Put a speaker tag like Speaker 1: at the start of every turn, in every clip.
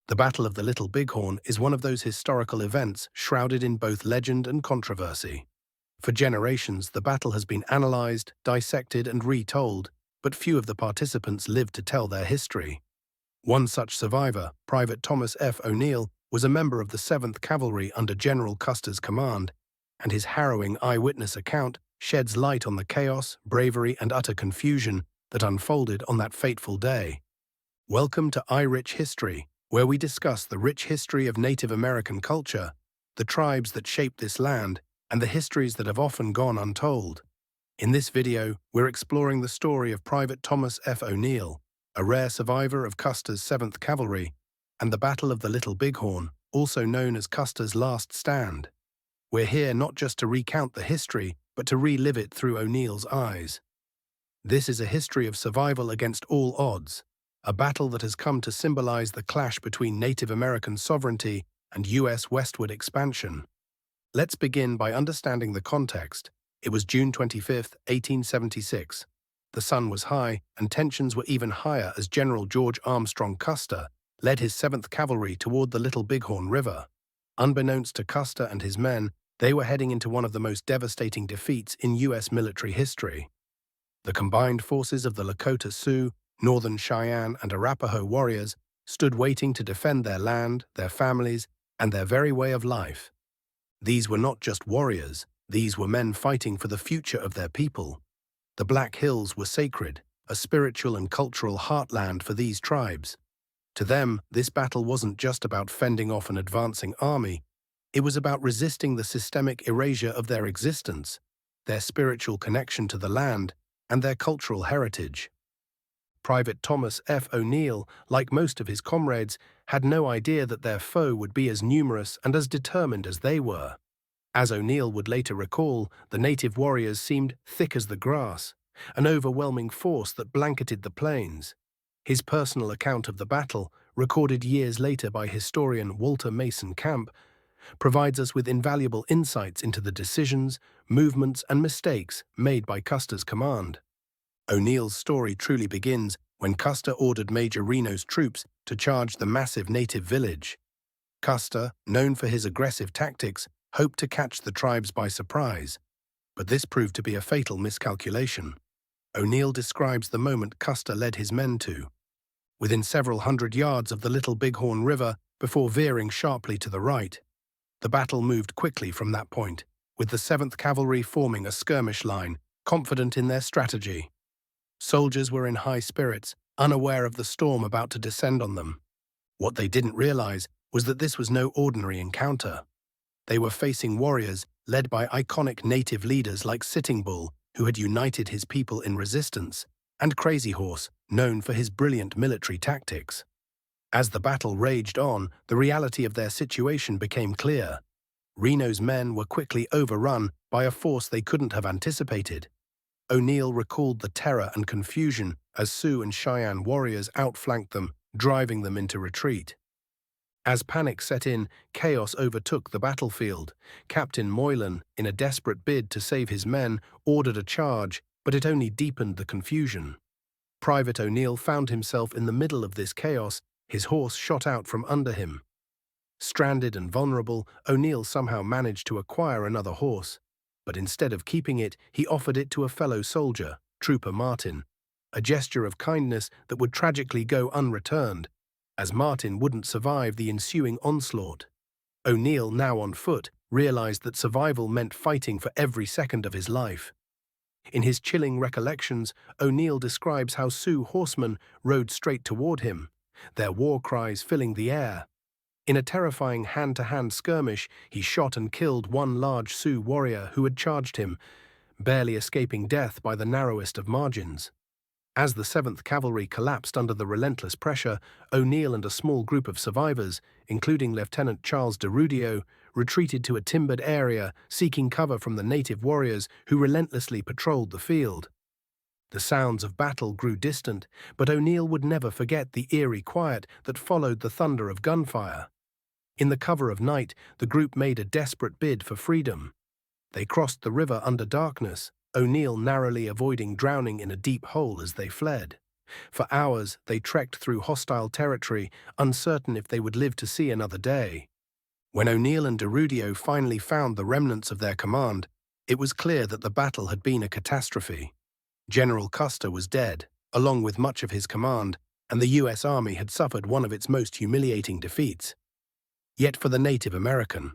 Speaker 1: The Battle of the Little Bighorn is one of those historical events shrouded in both legend and controversy. For generations, the battle has been analyzed, dissected, and retold, but few of the participants lived to tell their history. One such survivor, Private Thomas F. O'Neill, was a member of the 7th Cavalry under General Custer's command, and his harrowing eyewitness account sheds light on the chaos, bravery, and utter confusion that unfolded on that fateful day. Welcome to iRich History, where we discuss the rich history of Native American culture, the tribes that shaped this land, and the histories that have often gone untold. In this video, we're exploring the story of Private Thomas F. O'Neill, a rare survivor of Custer's 7th Cavalry, and the Battle of the Little Bighorn, also known as Custer's Last Stand. We're here not just to recount the history, but to relive it through O'Neill's eyes. This is a history of survival against all odds, a battle that has come to symbolize the clash between Native American sovereignty and U.S. westward expansion. Let's begin by understanding the context. It was June 25, 1876. The sun was high, and tensions were even higher as General George Armstrong Custer led his 7th Cavalry toward the Little Bighorn River. Unbeknownst to Custer and his men, they were heading into one of the most devastating defeats in U.S. military history. The combined forces of the Lakota Sioux, Northern Cheyenne, and Arapaho warriors stood waiting to defend their land, their families, and their very way of life. These were not just warriors, these were men fighting for the future of their people. The Black Hills were sacred, a spiritual and cultural heartland for these tribes. To them, this battle wasn't just about fending off an advancing army, it was about resisting the systemic erasure of their existence, their spiritual connection to the land, and their cultural heritage. Private Thomas F. O'Neill, like most of his comrades, had no idea that their foe would be as numerous and as determined as they were. As O'Neill would later recall, the native warriors seemed thick as the grass, an overwhelming force that blanketed the plains. His personal account of the battle, recorded years later by historian Walter Mason Camp, provides us with invaluable insights into the decisions, movements, and mistakes made by Custer's command. O'Neill's story truly begins when Custer ordered Major Reno's troops to charge the massive native village. Custer, known for his aggressive tactics, hoped to catch the tribes by surprise, but this proved to be a fatal miscalculation. O'Neill describes the moment Custer led his men to, within several hundred yards of the Little Bighorn River before veering sharply to the right. The battle moved quickly from that point, with the 7th Cavalry forming a skirmish line, confident in their strategy. Soldiers were in high spirits, unaware of the storm about to descend on them. What they didn't realize was that this was no ordinary encounter. They were facing warriors led by iconic native leaders like Sitting Bull, who had united his people in resistance, and Crazy Horse, known for his brilliant military tactics. As the battle raged on, the reality of their situation became clear. Reno's men were quickly overrun by a force they couldn't have anticipated. O'Neill recalled the terror and confusion as Sioux and Cheyenne warriors outflanked them, driving them into retreat. As panic set in, chaos overtook the battlefield. Captain Moylan, in a desperate bid to save his men, ordered a charge, but it only deepened the confusion. Private O'Neill found himself in the middle of this chaos, his horse shot out from under him. Stranded and vulnerable, O'Neill somehow managed to acquire another horse, but instead of keeping it, he offered it to a fellow soldier, Trooper Martin, a gesture of kindness that would tragically go unreturned, as Martin wouldn't survive the ensuing onslaught. O'Neill, now on foot, realized that survival meant fighting for every second of his life. In his chilling recollections, O'Neill describes how Sioux horsemen rode straight toward him, their war cries filling the air. In a terrifying hand-to-hand skirmish, he shot and killed one large Sioux warrior who had charged him, barely escaping death by the narrowest of margins. As the 7th Cavalry collapsed under the relentless pressure, O'Neill and a small group of survivors, including Lieutenant Charles DeRudio, retreated to a timbered area, seeking cover from the native warriors who relentlessly patrolled the field. The sounds of battle grew distant, but O'Neill would never forget the eerie quiet that followed the thunder of gunfire. In the cover of night, the group made a desperate bid for freedom. They crossed the river under darkness, O'Neill narrowly avoiding drowning in a deep hole as they fled. For hours, they trekked through hostile territory, uncertain if they would live to see another day. When O'Neill and DeRudio finally found the remnants of their command, it was clear that the battle had been a catastrophe. General Custer was dead, along with much of his command, and the U.S. Army had suffered one of its most humiliating defeats. Yet for the Native American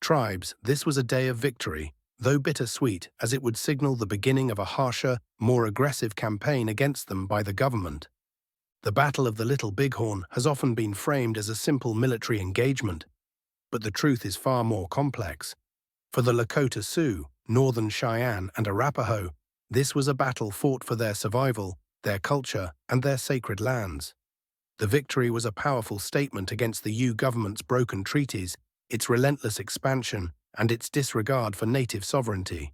Speaker 1: tribes, this was a day of victory, though bittersweet, as it would signal the beginning of a harsher, more aggressive campaign against them by the government. The Battle of the Little Bighorn has often been framed as a simple military engagement, but the truth is far more complex. For the Lakota Sioux, Northern Cheyenne, and Arapaho, this was a battle fought for their survival, their culture, and their sacred lands. The victory was a powerful statement against the U government's broken treaties, its relentless expansion, and its disregard for native sovereignty.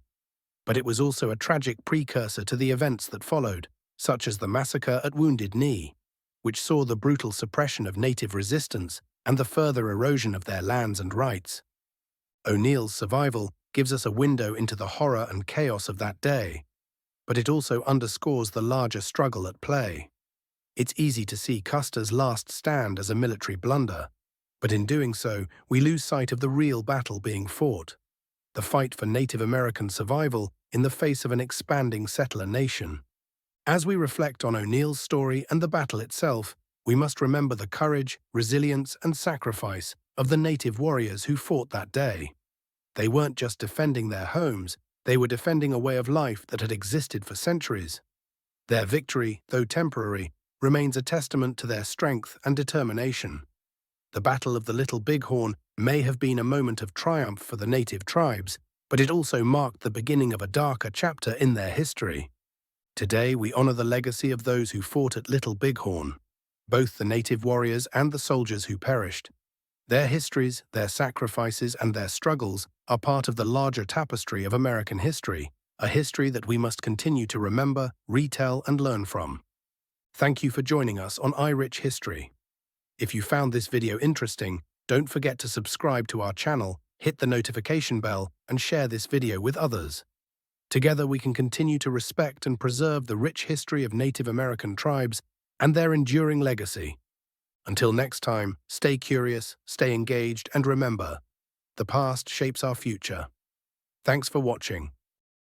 Speaker 1: But it was also a tragic precursor to the events that followed, such as the massacre at Wounded Knee, which saw the brutal suppression of native resistance and the further erosion of their lands and rights. O'Neill's survival gives us a window into the horror and chaos of that day, but it also underscores the larger struggle at play. It's easy to see Custer's last stand as a military blunder, but in doing so, we lose sight of the real battle being fought, the fight for Native American survival in the face of an expanding settler nation. As we reflect on O'Neill's story and the battle itself, we must remember the courage, resilience, and sacrifice of the native warriors who fought that day. They weren't just defending their homes, they were defending a way of life that had existed for centuries. Their victory, though temporary, remains a testament to their strength and determination. The Battle of the Little Bighorn may have been a moment of triumph for the native tribes, but it also marked the beginning of a darker chapter in their history. Today, we honor the legacy of those who fought at Little Bighorn, both the native warriors and the soldiers who perished. Their histories, their sacrifices, and their struggles are part of the larger tapestry of American history, a history that we must continue to remember, retell, and learn from. Thank you for joining us on iRich History. If you found this video interesting, don't forget to subscribe to our channel, hit the notification bell, and share this video with others. Together we can continue to respect and preserve the rich history of Native American tribes and their enduring legacy. Until next time, stay curious, stay engaged, and remember, the past shapes our future. Thanks for watching.